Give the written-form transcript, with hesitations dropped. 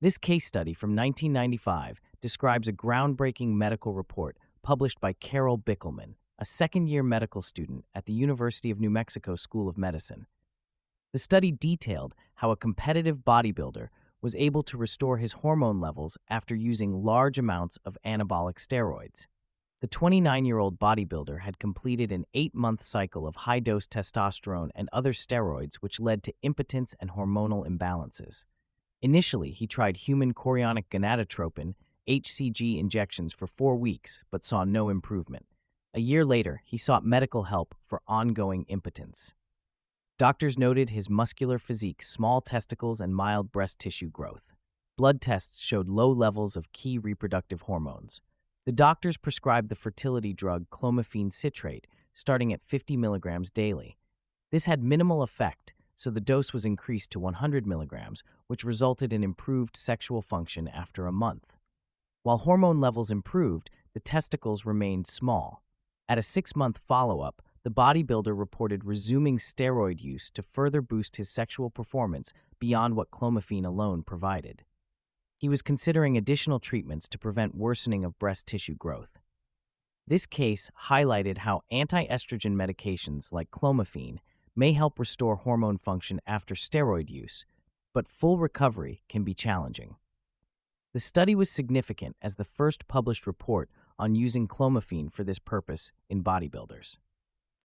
This case study from 1995 describes a groundbreaking medical report published by Carol Bickelman, a second-year medical student at the University of New Mexico School of Medicine. The study detailed how a competitive bodybuilder was able to restore his hormone levels after using large amounts of anabolic steroids. The 29-year-old bodybuilder had completed an 8-month cycle of high-dose testosterone and other steroids, which led to impotence and hormonal imbalances. Initially, he tried human chorionic gonadotropin (HCG) injections for 4 weeks, but saw no improvement. A year later, he sought medical help for ongoing impotence. Doctors noted his muscular physique, small testicles, and mild breast tissue growth. Blood tests showed low levels of key reproductive hormones. The doctors prescribed the fertility drug Clomiphene citrate, starting at 50 milligrams daily. This had minimal effect, so the dose was increased to 100 milligrams, which resulted in improved sexual function after a month. While hormone levels improved, the testicles remained small. At a 6-month follow-up, the bodybuilder reported resuming steroid use to further boost his sexual performance beyond what Clomiphene alone provided. He was considering additional treatments to prevent worsening of breast tissue growth. This case highlighted how anti-estrogen medications like Clomiphene may help restore hormone function after steroid use, but full recovery can be challenging. The study was significant as the first published report on using Clomiphene for this purpose in bodybuilders.